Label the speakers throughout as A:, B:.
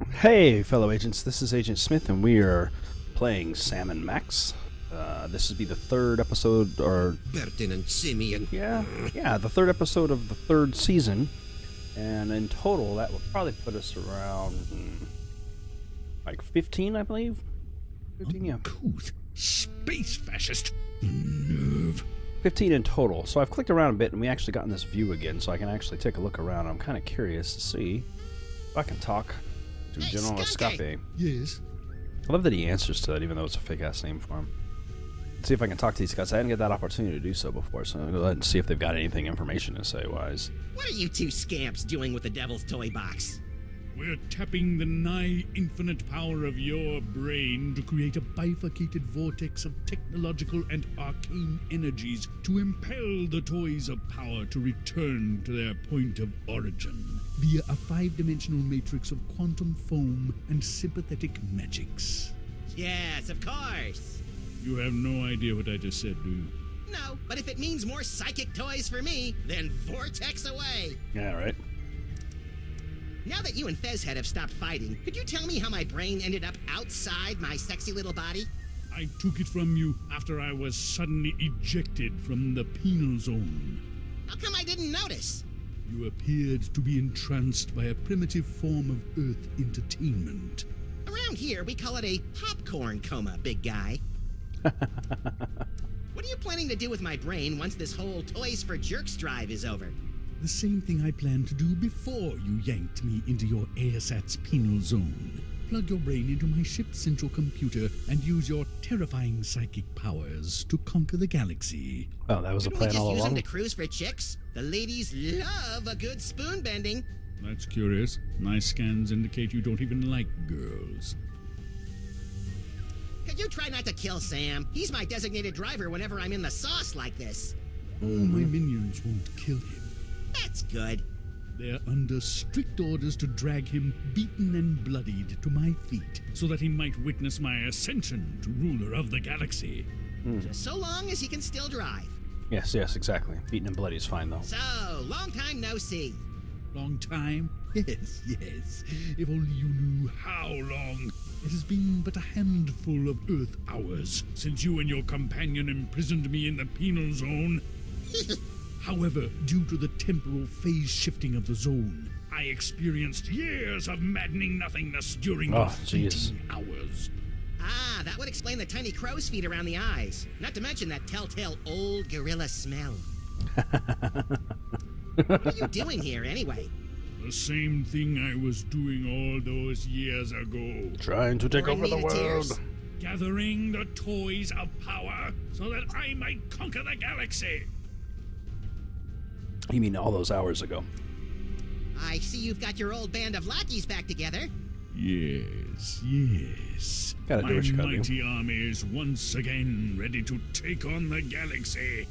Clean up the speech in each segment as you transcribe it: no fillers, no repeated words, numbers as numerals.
A: Hey, fellow agents, this is Agent Smith, and we are playing Sammun-Mak. This would be the third episode, or...
B: Pertinent simian.
A: Yeah, the third episode of the third season. And in total, that would probably put us around, like 15, I believe? 15, yeah.
C: Uncouth. Space fascist. Nerve.
A: 15 in total. So I've clicked around a bit, and we actually got in this view again, so I can actually take a look around. I'm kind of curious to see if I can talk to General Escape.
C: Yes.
A: I love that he answers to that, even though it's a fake-ass name for him. Let's see if I can talk to these guys. I didn't get that opportunity to do so before, so I'm going to go ahead and see if they've got anything information to say wise.
D: What are you two scamps doing with the Devil's Toy Box?
C: We're tapping the nigh-infinite power of your brain to create a bifurcated vortex of technological and arcane energies to impel the toys of power to return to their point of origin via a five-dimensional matrix of quantum foam and sympathetic magics.
D: Yes, of course.
C: You have no idea what I just said, do you?
D: No, but if it means more psychic toys for me, then vortex away.
A: Yeah, right.
D: Now that you and Fezhead have stopped fighting, could you tell me how my brain ended up outside my sexy little body?
C: I took it from you after I was suddenly ejected from the penal zone.
D: How come I didn't notice?
C: You appeared to be entranced by a primitive form of Earth entertainment.
D: Around here, we call it a popcorn coma, big guy. What are you planning to do with my brain once this whole Toys for Jerks drive is over?
C: The same thing I planned to do before you yanked me into your ASAT's penal zone. Plug your brain into my ship's central computer and use your terrifying psychic powers to conquer the galaxy.
A: Oh, that was a
D: Couldn't we
A: plan
D: just
A: all
D: use them
A: along.
D: to cruise for chicks? The ladies love a good spoon bending.
C: That's curious. My scans indicate you don't even like girls.
D: Could you try not to kill Sam? He's my designated driver whenever I'm in the sauce like this.
C: All my minions won't kill him.
D: That's good.
C: They're under strict orders to drag him beaten and bloodied to my feet so that he might witness my ascension to ruler of the galaxy.
D: Just so long as he can still drive.
A: Yes, exactly. Beaten and bloody is fine, though.
D: So, long time no see.
C: Long time? Yes. If only you knew how long. It has been but a handful of Earth hours since you and your companion imprisoned me in the penal zone. However, due to the temporal phase shifting of the zone, I experienced years of maddening nothingness during those fleeting hours.
D: Ah, that would explain the tiny crow's feet around the eyes. Not to mention that telltale old gorilla smell. What are you doing here, anyway?
C: The same thing I was doing all those years ago.
A: Trying to take
D: Boring
A: over the
D: me to
A: world.
D: tears?
C: Gathering the toys of power so that I might conquer the galaxy.
A: You mean all those hours ago?
D: I see you've got your old band of lackeys back together.
C: Yes.
A: Gotta do what you
C: My
A: gotta do.
C: mighty army is once again ready to take on the galaxy.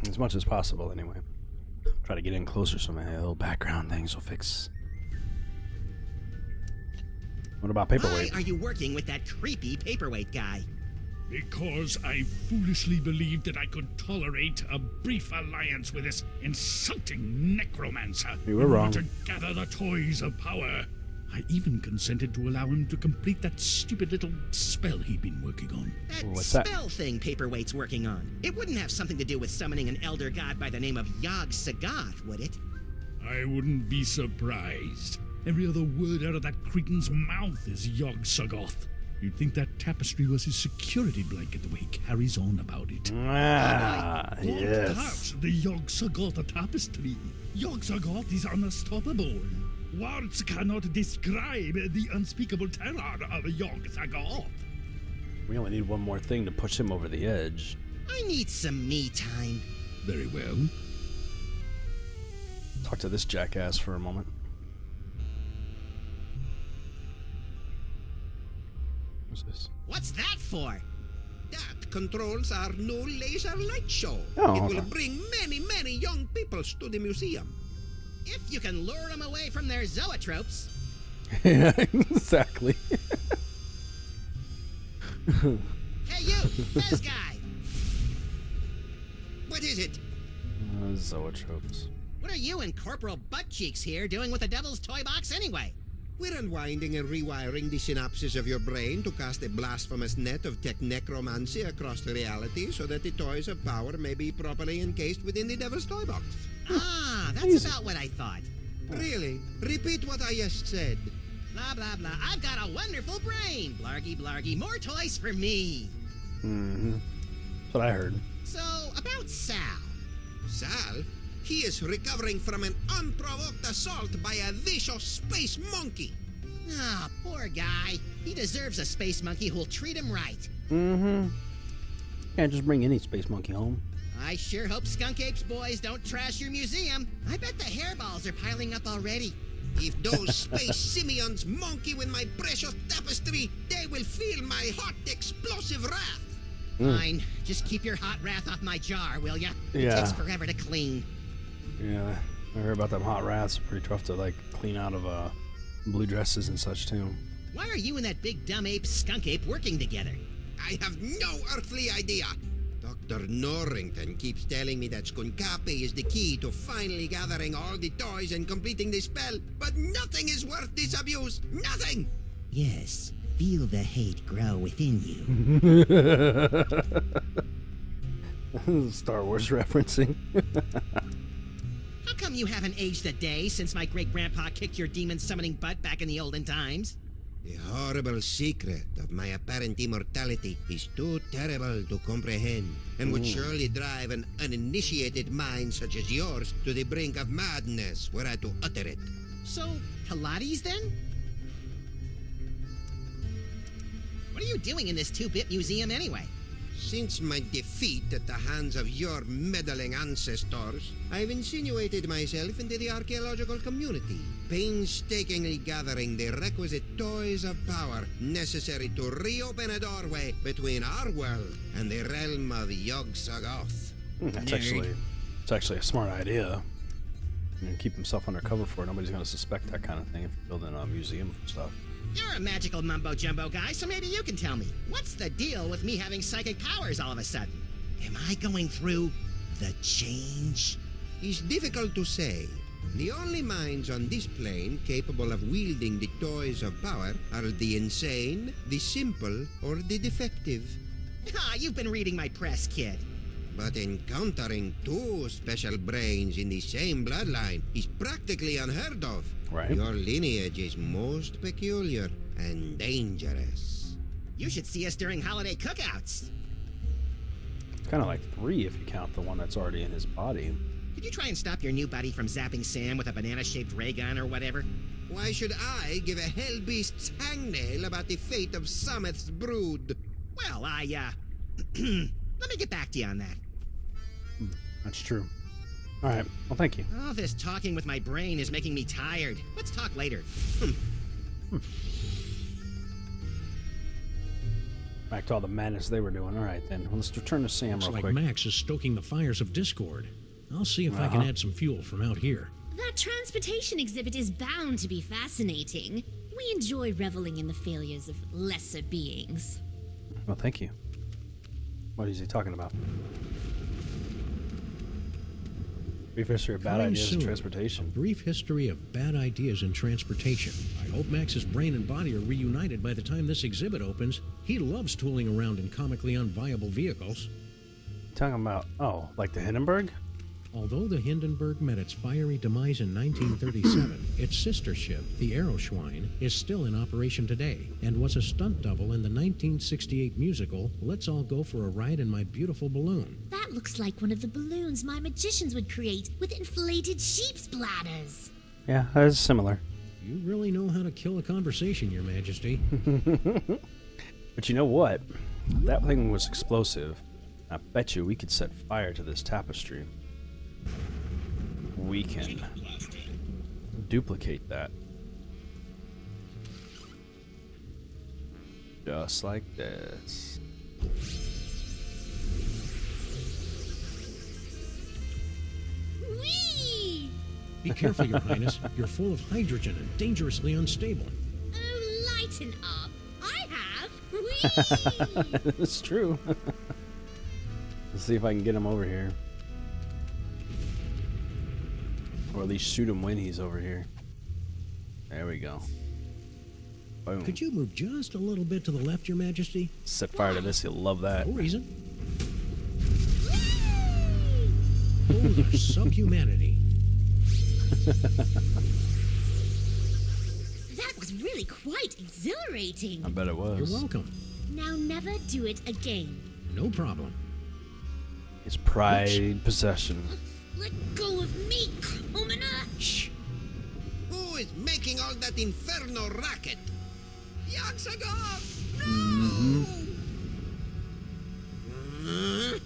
A: As much as possible, anyway. Try to get in closer so my little background things will fix. What about Paperweight?
D: Why are you working with that creepy paperweight guy?
C: Because I foolishly believed that I could tolerate a brief alliance with this insulting necromancer.
A: You were wrong.
C: To gather the toys of power. I even consented to allow him to complete that stupid little spell he'd been working on.
D: That
A: What's that?
D: spell thing Paperweight's working on. It wouldn't have something to do with summoning an elder god by the name of Yog-Sagoth, would it?
C: I wouldn't be surprised. Every other word out of that cretin's mouth is Yog-Sagoth. You'd think that tapestry was his security blanket the way he carries on about it.
A: Ah,
C: Don't
A: yes.
C: touch the Yog-Sagoth tapestry. Yog-Sagoth is unstoppable. Words cannot describe the unspeakable terror of Yog-Sagoth.
A: We only need one more thing to push him over the edge.
D: I need some me time.
C: Very well.
A: Talk to this jackass for a moment. What's this?
D: What's that for?
B: That controls our new laser light show.
A: Oh,
B: It will
A: okay.
B: bring many young people to the museum.
D: If you can lure them away from their zoetropes.
A: Yeah, exactly.
D: Hey you, Fez guy!
B: What is it?
A: Zoetropes.
D: What are you and Corporal Butt Cheeks here doing with the Devil's Toy Box anyway?
B: We're unwinding and rewiring the synapses of your brain to cast a blasphemous net of tech necromancy across the reality so that the toys of power may be properly encased within the devil's toy box.
D: Ah, that's
A: Easy.
D: about what I thought.
B: Really? Repeat what I just said.
D: Blah, blah, blah. I've got a wonderful brain. Blargy, blargy. More toys for me.
A: Mm-hmm. That's what I heard.
D: So, about Sal.
B: Sal? He is recovering from an unprovoked assault by a vicious space monkey.
D: Ah, poor guy. He deserves a space monkey who'll treat him right.
A: Mm-hmm. Can't just bring any space monkey home.
D: I sure hope Skunk Apes boys don't trash your museum. I bet the hairballs are piling up already.
B: If those space simians monkey with my precious tapestry, they will feel my hot explosive wrath.
D: Fine. Just keep your hot wrath off my jar, will ya? It
A: Yeah.
D: takes forever to clean.
A: Yeah, I heard about them hot rats. Pretty tough to like clean out of blue dresses and such too.
D: Why are you and that big dumb ape, Skunk Ape, working together?
B: I have no earthly idea. Dr. Norrington keeps telling me that Skunkapi is the key to finally gathering all the toys and completing the spell, but nothing is worth this abuse. Nothing!
D: Yes. Feel the hate grow within you.
A: Star Wars referencing.
D: How come you haven't aged a day since my great-grandpa kicked your demon-summoning butt back in the olden times?
B: The horrible secret of my apparent immortality is too terrible to comprehend and would surely drive an uninitiated mind such as yours to the brink of madness were I to utter it.
D: So, Pilates then? What are you doing in this 2-bit museum anyway?
B: Since my defeat at the hands of your meddling ancestors, I've insinuated myself into the archaeological community, painstakingly gathering the requisite toys of power necessary to reopen a doorway between our world and the realm of Yog-Sothoth.
A: It's actually a smart idea. You know, keep himself undercover for it. Nobody's gonna suspect that kind of thing if you're building a museum for stuff.
D: You're a magical mumbo-jumbo guy, so maybe you can tell me. What's the deal with me having psychic powers all of a sudden? Am I going through the change?
B: It's difficult to say. The only minds on this plane capable of wielding the toys of power are the insane, the simple, or the defective.
D: Ah, you've been reading my press, kid.
B: But encountering two special brains in the same bloodline is practically unheard of.
A: Right.
B: Your lineage is most peculiar and dangerous.
D: You should see us during holiday cookouts.
A: It's kind of like 3 if you count the one that's already in his body.
D: Could you try and stop your new buddy from zapping Sam with a banana-shaped ray gun or whatever?
B: Why should I give a hell-beast's hangnail about the fate of Sameth's brood?
D: Well, let me get back to you on that.
A: That's true. All right. Well, thank you.
D: All this talking with my brain is making me tired. Let's talk later.
A: Back to all the madness they were doing. All right, then. Well, let's return to Sam
C: Looks
A: real
C: like
A: quick.
C: Max is stoking the fires of discord. I'll see if I can add some fuel from out here.
E: That transportation exhibit is bound to be fascinating. We enjoy reveling in the failures of lesser beings.
A: Well, thank you. What is he talking about? Brief history of bad
C: Coming
A: ideas in
C: soon,
A: transportation.
C: A brief history of bad ideas in transportation. I hope Max's brain and body are reunited by the time this exhibit opens. He loves tooling around in comically unviable vehicles.
A: Talking about, like the Hindenburg?
C: Although the Hindenburg met its fiery demise in 1937, its sister ship, the Aeroschwein, is still in operation today and was a stunt double in the 1968 musical Let's All Go for a Ride in My Beautiful Balloon.
E: That looks like one of the balloons my magicians would create with inflated sheep's bladders.
A: Yeah, that is similar.
C: You really know how to kill a conversation, Your Majesty.
A: But you know what? That thing was explosive. I bet you we could set fire to this tapestry. We can duplicate that. Just like this.
E: Whee!
C: Be careful, Your Highness. You're full of hydrogen and dangerously unstable.
E: Oh, lighten up. I have. Whee!
A: It's true. Let's see if I can get him over here. Or at least shoot him when he's over here. There we go. Boom.
F: Could you move just a little bit to the left, Your Majesty?
A: Set fire to this. You'll love that.
F: No reason. Oh, the subhumanity.
E: That was really quite exhilarating.
A: I bet it was.
F: You're welcome.
E: Now never do it again.
F: No problem.
A: His pride possession.
E: Let go of me, commoner!
B: Shh! Who is making all that inferno racket? Yaxagov! No!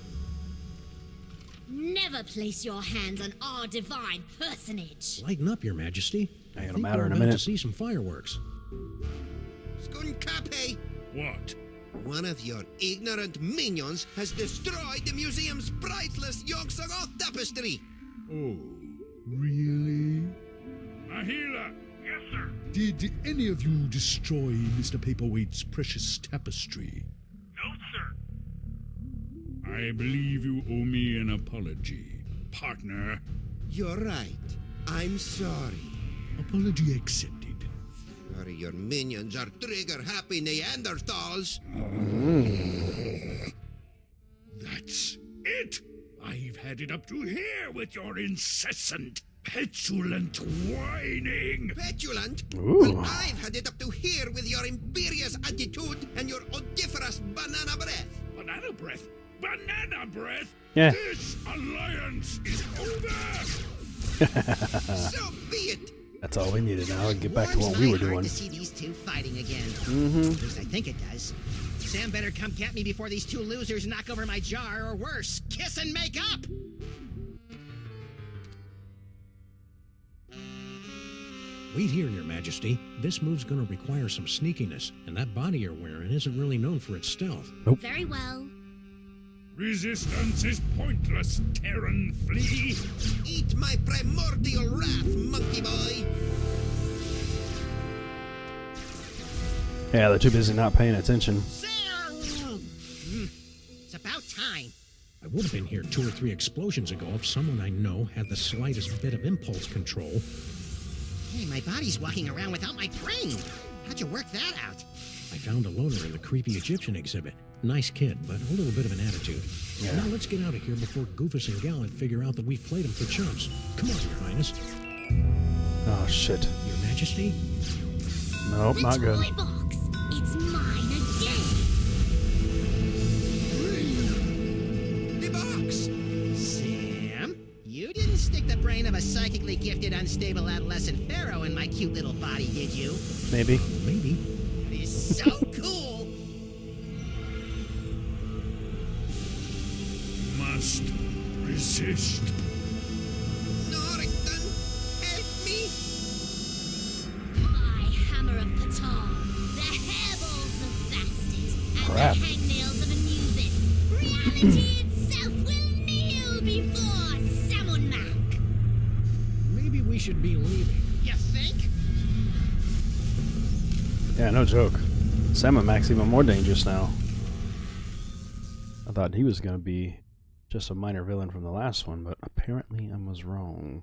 E: Never place your hands on our divine personage.
F: Lighten up, Your Majesty.
A: Ain't gonna
F: think
A: matter
F: we're
A: in a
F: about
A: minute.
F: to see some fireworks.
B: Skunkape!
C: What?
B: One of your ignorant minions has destroyed the museum's priceless Yogg-Sothoth tapestry!
C: Oh, really? Ahila! Yes, sir. Did any of you destroy Mr. Paperweight's precious tapestry? No, sir. I believe you owe me an apology, partner.
B: You're right. I'm sorry.
C: Apology accepted.
B: Sorry your minions are trigger-happy Neanderthals.
C: That's it! I've had it up to here with your incessant, petulant whining!
B: Petulant?
A: Ooh.
B: Well, I've had it up to here with your imperious attitude and your odoriferous banana breath.
C: Banana breath? Banana breath?
A: Yeah.
C: This alliance is over!
B: So be it.
A: That's all we needed now. Get back to
D: Warms
A: what we
D: my
A: were
D: heart
A: doing.
D: to see these two fighting again.
A: Mm-hmm.
D: At least I think it does. Sam better come get me before these two losers knock over my jar, or worse, kiss and make up!
F: Wait here, Your Majesty. This move's gonna require some sneakiness, and that body you're wearing isn't really known for its stealth.
E: Very well.
C: Resistance is pointless, Terran flea!
B: Eat my primordial wrath, monkey boy.
A: Yeah, they're too busy not paying attention.
D: Sam! It's about time.
F: I would have been here 2 or 3 explosions ago if someone I know had the slightest bit of impulse control.
D: Hey, my body's walking around without my brain. How'd you work that out?
F: I found a loner in the creepy Egyptian exhibit. Nice kid, but a little bit of an attitude.
A: Yeah.
F: Now let's get out of here before Goofus and Gallant figure out that we've played them for chumps. Come on, Your Highness.
A: Oh, shit.
F: Your Majesty?
A: Nope,
E: The
A: not good.
E: toy box. It's mine again.
B: The box.
D: Sam? You didn't stick the brain of a psychically gifted, unstable adolescent pharaoh in my cute little body, did you?
A: Maybe.
F: Maybe.
D: It is so cool!
C: Must resist.
B: Norrington, help me.
E: My hammer of Ptah, the hairballs of Bastet, and
A: Crap.
E: the hangnails of Anubis. Reality itself will kneel before Sammun-Mak.
F: Maybe we should be leaving.
D: You think?
A: Yeah, no joke. SammunMak's even more dangerous now. I thought he was going to be just a minor villain from the last one, but apparently I was wrong.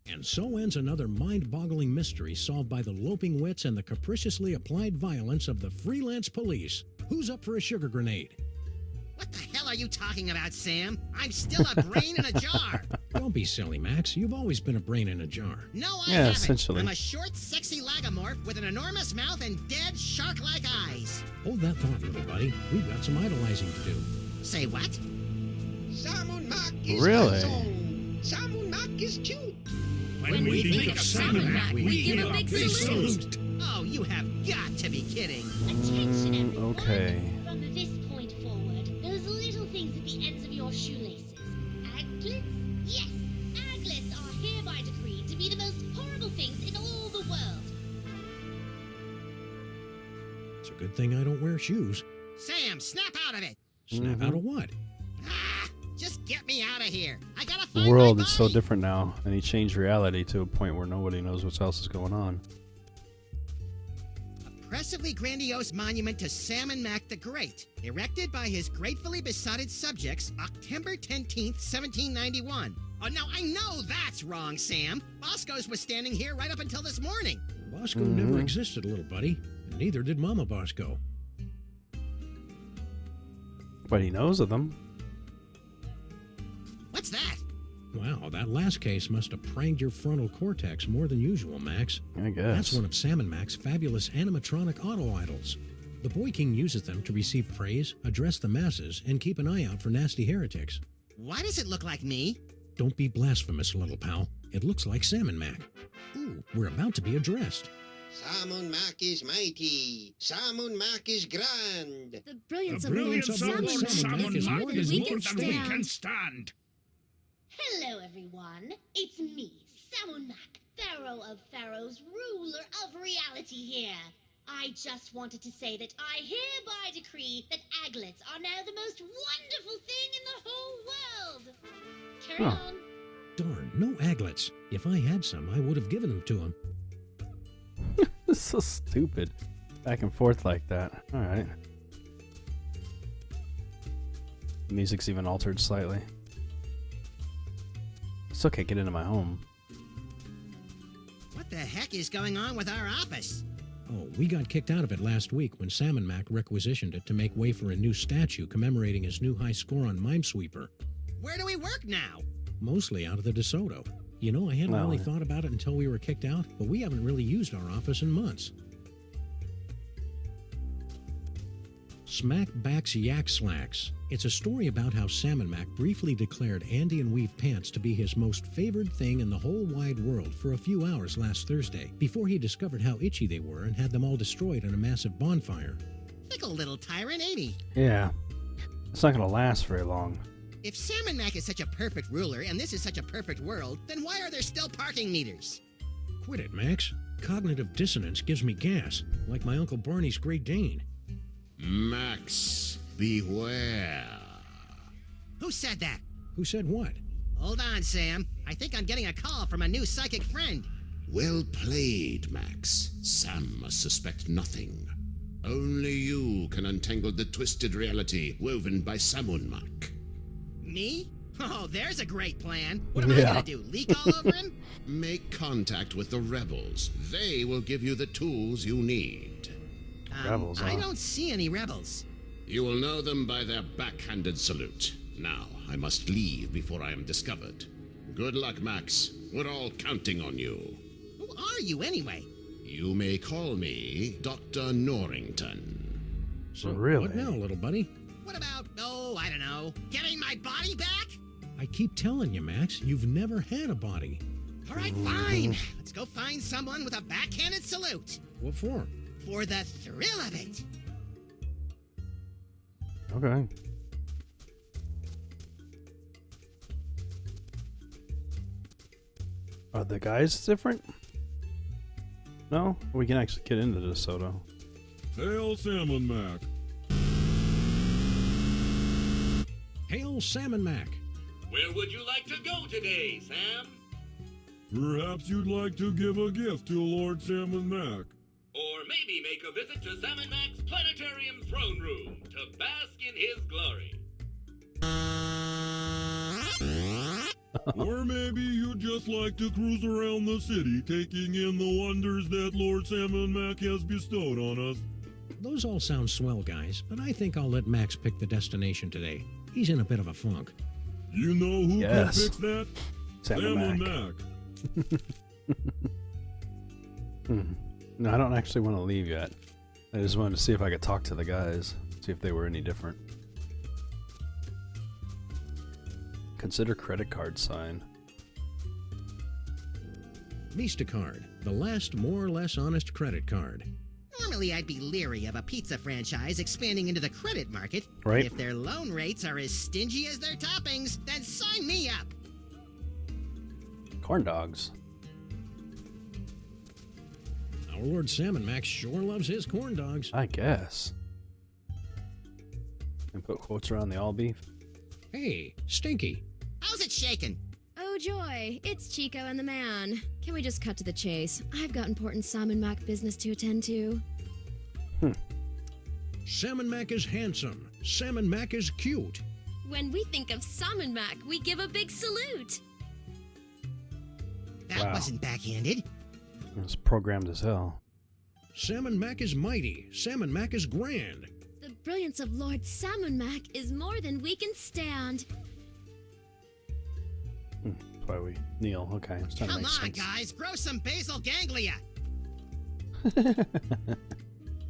F: And so ends another mind-boggling mystery solved by the loping wits and the capriciously applied violence of the freelance police. Who's up for a sugar grenade?
D: What the hell are you talking about, Sam? I'm still a brain in a jar.
F: Don't be silly, Max. You've always been a brain in a jar.
D: No, I
A: Yeah,
D: haven't.
A: essentially.
D: I'm a short, sexy lagomorph with an enormous mouth and dead, shark-like eyes.
F: Hold that thought, little buddy. We've got some idolizing to do.
D: Say what?
B: SammunMak is
A: Really?
B: my soul. SammunMak is cute.
D: When we think of SammunMak,
E: we give a big salute.
D: Oh, you have got to be kidding.
E: Attention, everyone.
A: Okay.
E: From this point forward, those little things at the ends of your shoelaces. Aglets? Yes, aglets are hereby decreed to be the most horrible things in all the world.
F: It's a good thing I don't wear shoes.
D: Sam, snap out of it.
F: Snap out of what?
D: Ah, just get me out of here. I gotta
A: The
D: find
A: world
D: my
A: is so
D: body.
A: different now, and he changed reality to a point where nobody knows what else is going on.
D: Impressively grandiose monument to SammunMak the Great, erected by his gratefully besotted subjects, October 10th, 1791. Oh, now I know that's wrong, Sam. Bosco's was standing here right up until this morning.
F: Bosco never existed, little buddy, and neither did Mama Bosco.
A: But he knows of them.
D: What's that?
F: Wow, that last case must have pranked your frontal cortex more than usual, Max.
A: I guess.
F: That's one of SammunMak's fabulous animatronic auto-idols. The Boy King uses them to receive praise, address the masses, and keep an eye out for nasty heretics.
D: Why does it look like me?
F: Don't be blasphemous, little pal. It looks like SammunMak. Ooh, we're about to be addressed.
B: Sammun-Mak is mighty. Sammun-Mak is grand.
E: The brilliance
C: The
E: of Lord
C: brilliance of Lord
E: SammunMak is more than we can stand.
C: stand.
E: Hello, everyone. It's me, SammunMak, Pharaoh of Pharaohs, ruler of reality here. I just wanted to say that I hereby decree that aglets are now the most wonderful thing in the whole world. Carry on.
F: Darn, no aglets. If I had some, I would have given them to him.
A: This is so stupid. Back and forth like that. Alright. The music's even altered slightly. Still can't get into my home.
D: What the heck is going on with our office?
F: Oh, we got kicked out of it last week when SammunMak requisitioned it to make way for a new statue commemorating his new high score on Minesweeper.
D: Where do we work now?
F: Mostly out of the DeSoto. You know, I hadn't
A: Well,
F: really thought about it until we were kicked out, but we haven't really used our office in months. Smackback's Yak Slacks. It's a story about how SammunMak briefly declared Andean weave pants to be his most favored thing in the whole wide world for a few hours last Thursday, before he discovered how itchy they were and had them all destroyed in a massive bonfire.
D: Fickle little tyrant, ain't he?
A: Yeah. It's not gonna last very long.
D: If SammunMak is such a perfect ruler and this is such a perfect world, then why are there still parking meters?
F: Quit it, Max. Cognitive dissonance gives me gas, like my Uncle Barney's Great Dane.
G: Max, beware.
D: Who said that?
F: Who said what?
D: Hold on, Sam. I think I'm getting a call from a new psychic friend.
G: Well played, Max. Sam must suspect nothing. Only you can untangle the twisted reality woven by Sammun-Mak.
D: Me? Oh, there's a great plan. What am I
A: Yeah.
D: gonna do, leak all over him?
G: Make contact with the rebels. They will give you the tools you need.
A: Rebels,
D: I
A: huh?
D: don't see any rebels.
G: You will know them by their backhanded salute. Now, I must leave before I am discovered. Good luck, Max. We're all counting on you.
D: Who are you, anyway?
G: You may call me Dr. Norrington.
F: So,
A: Really?
F: what now, little buddy?
D: What about, oh, I don't know, getting my body back?
F: I keep telling you, Max, you've never had a body.
D: All right, fine. Let's go find someone with a backhanded salute.
F: What for?
D: For the thrill of it.
A: Okay. Are the guys different? No? We can actually get into DeSoto.
C: Hail SammunMak.
F: Hail SammunMak!
H: Where would you like to go today, Sam?
C: Perhaps you'd like to give a gift to Lord SammunMak.
H: Or maybe make a visit to SammunMak's planetarium throne room to bask in his glory.
C: Or maybe you'd just like to cruise around the city, taking in the wonders that Lord SammunMak has bestowed on us.
F: Those all sound swell, guys, but I think I'll let Max pick the destination today. He's in a bit of a funk.
C: You know who
A: Yes.
C: can fix that?
A: SammunMak. No, I don't actually want to leave yet. I just wanted to see if I could talk to the guys, see if they were any different. Consider credit card sign.
F: Mistacard, the last more or less honest credit card.
D: Normally, I'd be leery of a pizza franchise expanding into the credit market.
A: Right.
D: If their loan rates are as stingy as their toppings, then sign me up.
A: Corn dogs.
F: Our Lord SammunMak sure loves his corn dogs.
A: I guess. And put quotes around the all beef.
F: Hey, Stinky.
D: How's it shaking?
I: Oh joy, it's Chico and the man. Can we just cut to the chase? I've got important SammunMak business to attend to.
F: SammunMak is handsome. SammunMak is cute.
I: When we think of SammunMak, we give a big salute.
D: That
A: Wow.
D: wasn't backhanded.
A: It's programmed as hell.
F: SammunMak is mighty. SammunMak is grand.
I: The brilliance of Lord Sammun-Mak is more than we can stand.
A: That's why we kneel. Okay, it's starting to
D: Come
A: make
D: on,
A: sense.
D: guys, grow some basal ganglia.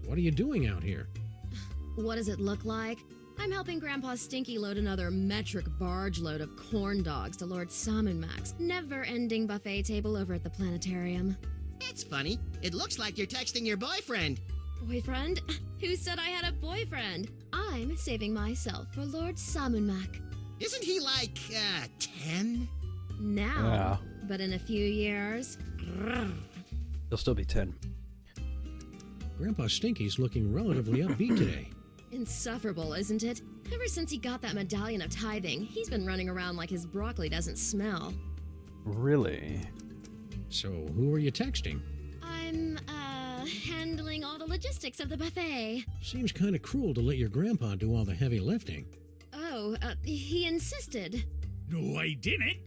F: What are you doing out here?
I: What does it look like? I'm helping Grandpa Stinky load another metric barge load of corn dogs to Lord Sammun-Mak's never-ending buffet table over at the planetarium.
D: That's funny. It looks like you're texting your boyfriend.
I: Boyfriend? Who said I had a boyfriend? I'm saving myself for Lord Sammun-Mak.
D: Isn't he like, 10?
I: Now, but in a few years...
A: He'll still be 10.
F: Grandpa Stinky's looking relatively upbeat today.
I: Insufferable, isn't it? Ever since he got that medallion of tithing, he's been running around like his broccoli doesn't smell.
A: Really?
F: So, who are you texting?
I: I'm, handling all the logistics of the buffet.
F: Seems kind of cruel to let your grandpa do all the heavy lifting.
I: Oh, he insisted.
C: No, I didn't.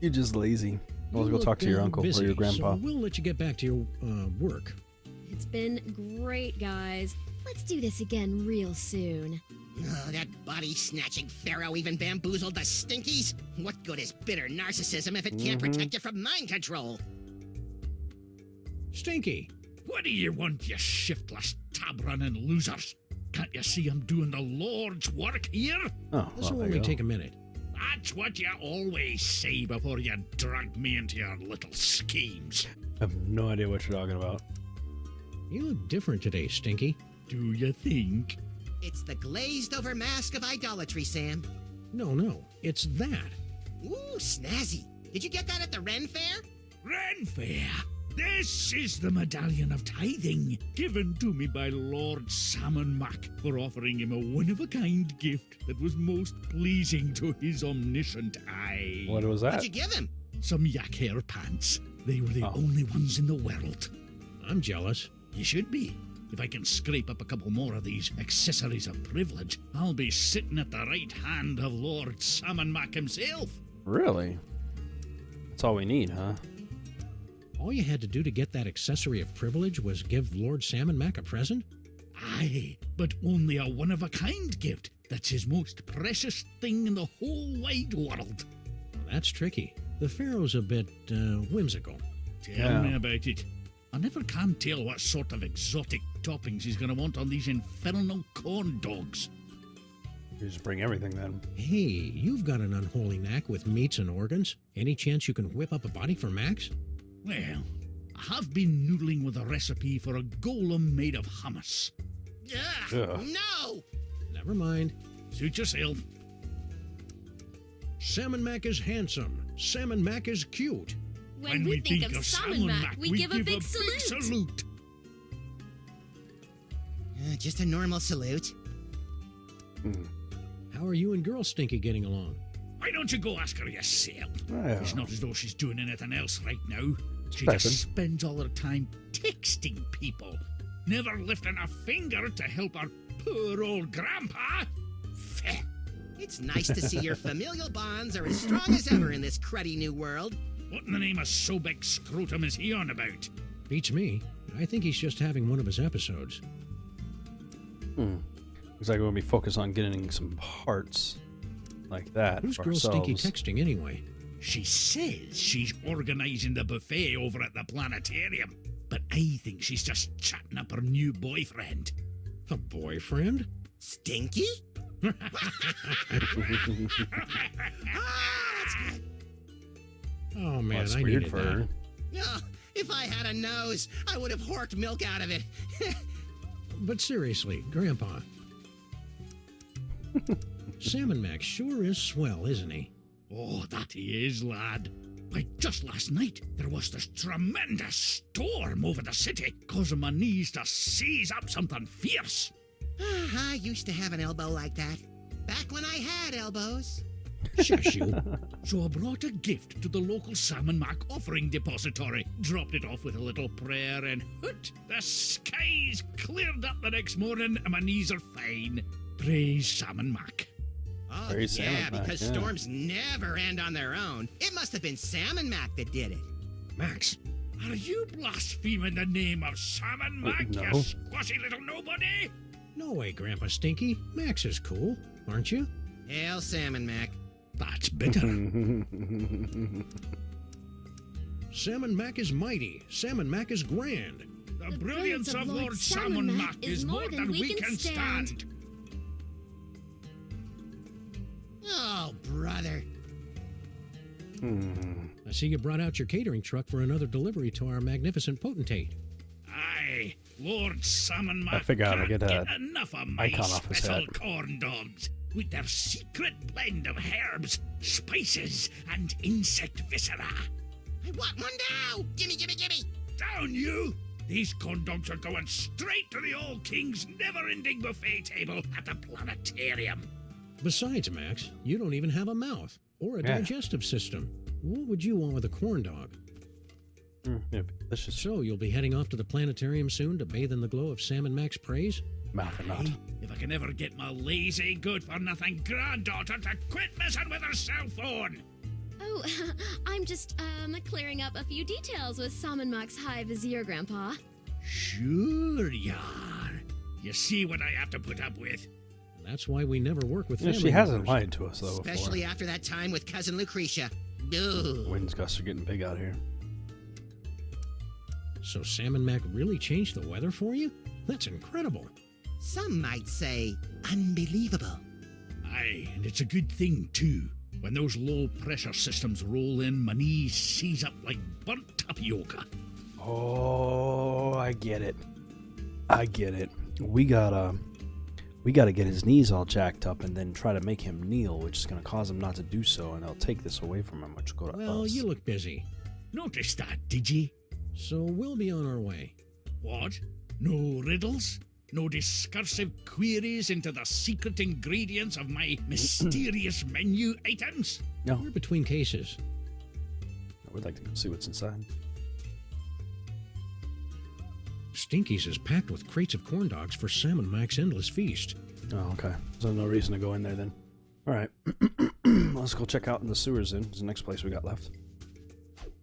A: You're just lazy. Well,
F: You
A: go
F: look,
A: talk to your uncle
F: busy,
A: or your grandpa.
F: So we'll let you get back to your work.
I: It's been great, guys. Let's do this again real soon.
D: Oh, that body-snatching pharaoh even bamboozled the Stinkies? What good is bitter narcissism if it can't protect you from mind control?
F: Stinky!
C: What do you want, you shiftless, tab-running losers? Can't you see I'm doing the Lord's work here?
A: Oh,
F: This
A: well,
F: will
A: there
F: only
A: you go.
F: take a minute.
C: That's what you always say before you drag me into your little schemes.
A: I have no idea what you're talking about.
F: You look different today, Stinky.
C: Do you think?
D: It's the glazed-over mask of idolatry, Sam.
F: No, it's that.
D: Ooh, snazzy. Did you get that at the Ren Fair?
C: Ren Fair. This is the medallion of tithing, given to me by Lord SammunMak for offering him a one-of-a-kind gift that was most pleasing to his omniscient eye.
A: What was that?
D: What'd you give him?
C: Some yak hair pants. They were the only ones in the world.
F: I'm jealous.
C: You should be. If I can scrape up a couple more of these accessories of privilege, I'll be sitting at the right hand of Lord SammunMak himself.
A: Really? That's all we need, huh?
F: All you had to do to get that accessory of privilege was give Lord SammunMak a present?
C: Aye, but only a one-of-a-kind gift that's his most precious thing in the whole wide world.
F: Well, that's tricky. The Pharaoh's a bit, whimsical.
C: Tell me about it. I never can tell what sort of exotic toppings he's going to want on these infernal corn dogs.
A: You just bring everything then.
F: Hey, you've got an unholy knack with meats and organs. Any chance you can whip up a body for Max?
C: Well, I have been noodling with a recipe for a golem made of hummus.
D: Ugh, no!
F: Never mind.
C: Suit yourself.
F: SammunMak is handsome. SammunMak is cute.
I: When we think of SammunMak, we give a big salute.
D: Just a normal salute.
F: How are you and Girl Stinky getting along?
C: Why don't you go ask her yourself?
A: Well.
C: It's not as though she's doing anything else right now. She
A: Typing.
C: just spends all her time texting people, never lifting a finger to help her poor old grandpa. Feh.
D: It's nice to see your familial bonds are as strong as ever in this cruddy new world.
C: What in the name of Sobek Scrotum is he on about?
F: Beats me. I think he's just having one of his episodes.
A: Looks like we'll be focused on getting some parts like that
F: Who's
A: for
F: Girl Stinky
A: ourselves.
F: texting anyway?
C: She says she's organizing the buffet over at the planetarium, but I think she's just chatting up her new boyfriend.
F: A boyfriend?
D: Stinky? That's good.
F: Oh man,
A: That's
F: I
A: weird
F: needed
A: for
F: that.
A: her.
D: Oh, if I had a nose, I would have horked milk out of it.
F: But seriously, Grandpa. SammunMak sure is swell, isn't he?
C: Oh, that he is, lad. Why, just last night, there was this tremendous storm over the city, causing my knees to seize up something fierce.
D: I used to have an elbow like that. Back when I had elbows.
F: Shush you.
C: So I brought a gift to the local SammunMak offering depository, dropped it off with a little prayer, and hoot, the skies cleared up the next morning and my knees are fine. Praise SammunMak.
D: Oh,
A: Very
D: yeah,
A: SammunMak,
D: because
A: yeah.
D: storms never end on their own. It must have been SammunMak that did it.
C: Max, are you blaspheming the name of SammunMak,
A: No.
C: you squashy little nobody?
F: No way, Grandpa Stinky. Max is cool, aren't you?
D: Hail SammunMak.
C: That's better.
F: SammunMak is mighty. SammunMak is grand.
C: The brilliance of Lord SammunMak is more than we can stand.
D: Oh, brother.
F: I see you brought out your catering truck for another delivery to our magnificent potentate.
C: Aye, Lord SammunMak
A: I figure I'll
C: can't
A: get a
C: enough of my
A: icon off his
C: special
A: head.
C: corn dogs with their secret blend of herbs, spices, and insect viscera.
D: I want one now. Gimme, gimme, gimme.
C: Down you! These corn dogs are going straight to the old king's never-ending buffet table at the planetarium.
F: Besides, Max, you don't even have a mouth or a
A: Yeah.
F: digestive system. What would you want with a corn dog?
A: Yeah, delicious.
F: So you'll be heading off to the planetarium soon to bathe in the glow of SammunMak's praise?
A: Mouth or not.
C: If I can ever get my lazy, good-for-nothing granddaughter to quit messing with her cell phone.
I: Oh, I'm just, clearing up a few details with SammunMak's High Vizier, Grandpa.
C: Sure you are. You see what I have to put up with.
F: That's why we never work with
A: Yeah,
F: family
A: she hasn't
F: members.
A: lied to us, though,
D: Especially
A: before.
D: after that time with Cousin Lucretia. Ugh.
A: Winds gusts are getting big out here.
F: So SammunMak really changed the weather for you? That's incredible.
D: Some might say unbelievable.
C: Aye, and it's a good thing, too. When those low-pressure systems roll in, my knees seize up like burnt tapioca.
A: Oh, I get it. I get it. We gotta get his knees all jacked up and then try to make him kneel, which is gonna cause him not to do so, and they'll take this away from him, which will go to
F: Well,
A: us.
F: you look busy.
C: Noticed that, did ye?
F: So we'll be on our way.
C: What? No riddles? No discursive queries into the secret ingredients of my mysterious menu items?
A: No,
F: We're between cases.
A: I would like to go see what's inside.
F: Stinky's is packed with crates of corn dogs for SammunMak's endless feast.
A: Oh, okay. So no reason to go in there then. All right. Let's go check out in the sewers then. It's the next place we got left.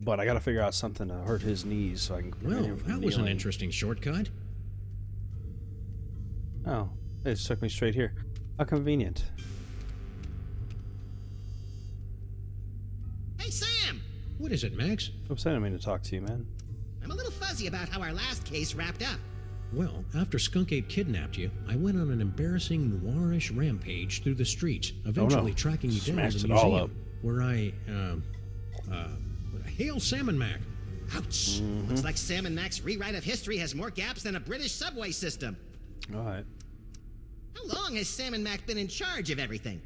A: But I got to figure out something to hurt his knees so I can prevent
F: Well,
A: him from
F: that was an
A: kneeling.
F: interesting shortcut.
A: Oh, it just took me straight here. How convenient.
D: Hey, Sam!
F: What is it, Max?
A: I'm sending me to talk to you, man.
D: I'm a little fuzzy about how our last case wrapped up.
F: Well, after Skunk Ape kidnapped you, I went on an embarrassing noirish rampage through the streets, eventually tracking you down to
A: Smashed
F: the
A: it all
F: museum,
A: up.
F: where I, hail SammunMak.
D: Ouch! Looks like SammunMak's rewrite of history has more gaps than a British subway system.
A: All right.
D: How long has SammunMak been in charge of everything?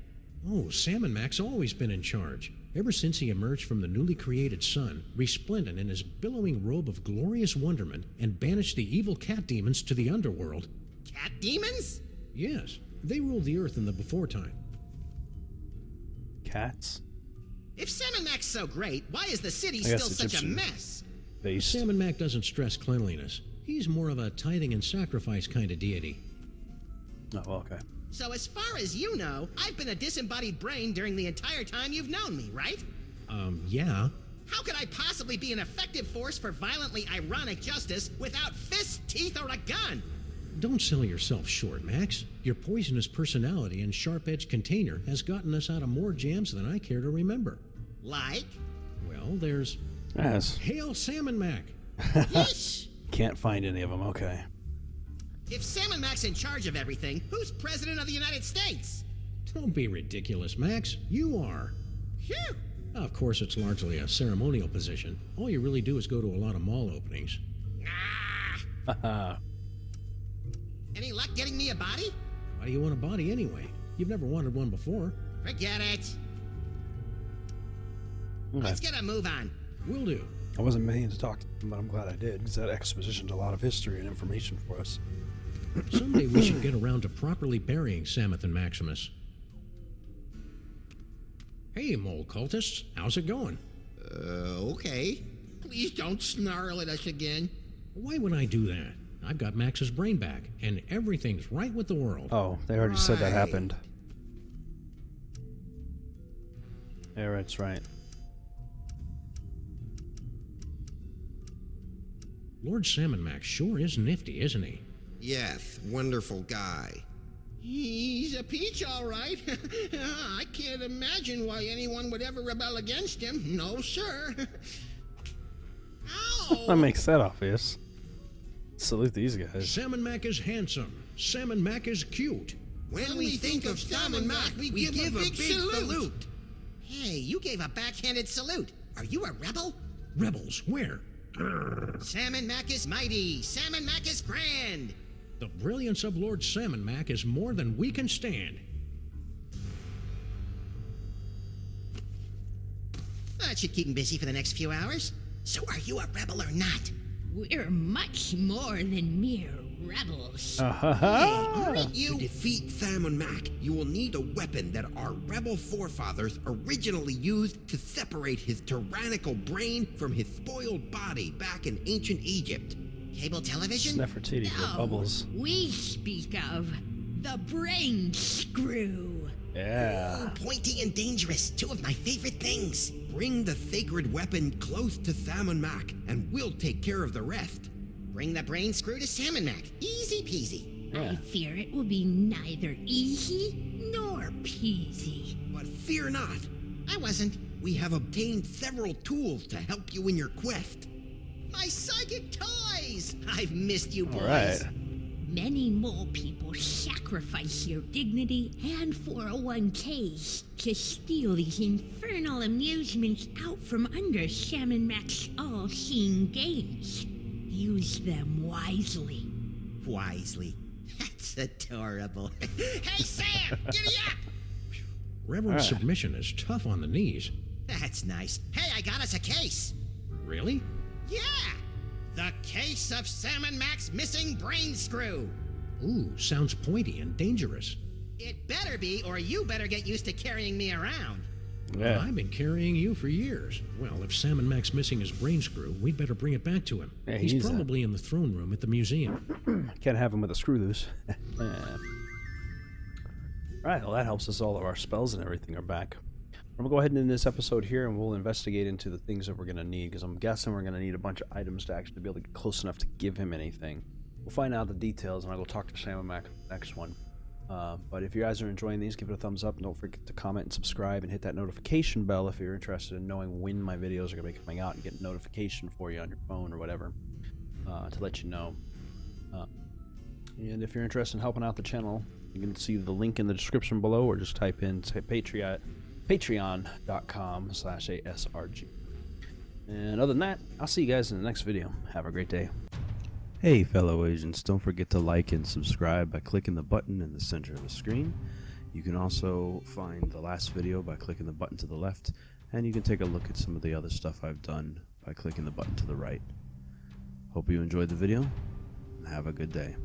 F: Oh, SammunMak's always been in charge. Ever since he emerged from the newly created sun, resplendent in his billowing robe of glorious wonderment, and banished the evil cat demons to the underworld.
D: Cat demons?
F: Yes, they ruled the earth in the before time.
A: Cats?
D: If SammunMak's so great, why is the city
A: I guess
D: still such a
A: Egyptian.
D: mess?
A: Based.
F: SammunMak doesn't stress cleanliness. He's more of a tithing and sacrifice kind of deity.
A: Oh, okay.
D: So as far as you know, I've been a disembodied brain during the entire time you've known me, right?
F: Yeah.
D: How could I possibly be an effective force for violently ironic justice without fists, teeth, or a gun?
F: Don't sell yourself short, Max. Your poisonous personality and sharp-edged container has gotten us out of more jams than I care to remember.
D: Like?
F: Well, there's...
A: Yes.
F: Hail SammunMak!
D: Yeesh!
A: Can't find any of them. Okay.
D: If SammunMak's in charge of everything, who's president of the United States?
F: Don't be ridiculous, Max. You are.
D: Phew!
F: Of course, it's largely a ceremonial position. All you really do is go to a lot of mall openings.
D: Ah! Any luck getting me a body?
F: Why do you want a body anyway? You've never wanted one before.
D: Forget it.
A: Okay.
D: Let's get a move on.
F: Will do.
A: I wasn't meaning to talk to him, but I'm glad I did, because that exposition's a lot of history and information for us.
F: Someday we should get around to properly burying Samuth and Maximus. Hey, mole cultists. How's it going?
B: Okay. Please don't snarl at us again.
F: Why would I do that? I've got Max's brain back, and everything's right with the world.
A: Oh, they already said that
B: Right.
A: happened. Yeah, that's right.
F: Lord SammunMak sure is nifty, isn't he?
B: Yes, wonderful guy.
D: He's a peach, all right. I can't imagine why anyone would ever rebel against him. No, sir. Ow!
A: That makes that obvious. Salute these guys.
F: SammunMak is handsome. SammunMak is cute.
B: When we think of SammunMak, we give a big salute.
D: Hey, you gave a backhanded salute. Are you a rebel?
F: Rebels, where?
D: SammunMak is mighty. SammunMak is grand.
F: The brilliance of Lord SammunMak is more than we can stand.
D: That should keep him busy for the next few hours. So are you a rebel or not?
J: We're much more than mere rebels.
B: To defeat SammunMak, you will need a weapon that our rebel forefathers originally used to separate his tyrannical brain from his spoiled body back in ancient Egypt.
D: Cable television?
A: Nefertiti with bubbles.
J: We speak of the brain screw.
A: Yeah.
D: Pointy and dangerous, two of my favorite things.
B: Bring the sacred weapon close to SammunMak, and we'll take care of the rest.
D: Bring the brain screw to SammunMak. Easy peasy.
A: Yeah.
J: I fear it will be neither easy nor peasy.
B: But fear not.
D: I wasn't.
B: We have obtained several tools to help you in your quest.
D: My psychic toys! I've missed you boys.
A: All right.
J: Many more people sacrifice their dignity and 401ks to steal these infernal amusements out from under SammunMak's all-seeing gaze. Use them wisely.
D: Wisely. That's adorable. Hey, Sam! Giddy up!
F: Reverend
A: All right.
F: submission is tough on the knees.
D: That's nice. Hey, I got us a case.
F: Really?
D: Yeah! The case of SammunMak's missing brain screw.
F: Ooh, sounds pointy and dangerous.
D: It better be, or you better get used to carrying me around.
A: Yeah.
F: I've been carrying you for years. Well, if SammunMak's missing his brain screw, we'd better bring it back to him.
A: Yeah,
F: He's
A: he's
F: probably in the throne room at the museum.
A: Can't have him with a screw loose. Alright, well that helps us. All of our spells and everything are back. I'm going to go ahead and end this episode here, and we'll investigate into the things that we're going to need, because I'm guessing we're going to need a bunch of items to actually be able to get close enough to give him anything. We'll find out the details, and I'll go talk to SammunMak next one. But if you guys are enjoying these, give it a thumbs up, and don't forget to comment and subscribe, and hit that notification bell if you're interested in knowing when my videos are going to be coming out, and get a notification for you on your phone or whatever to let you know. And if you're interested in helping out the channel, you can see the link in the description below, or just type in patreon.com/ASRG. And other than that, I'll see you guys in the next video. Have a great day. Hey fellow agents, don't forget to like and subscribe by clicking the button in the center of the screen. You can also find the last video by clicking the button to the left, and you can take a look at some of the other stuff I've done by clicking the button to the right. Hope you enjoyed the video, and have a good day.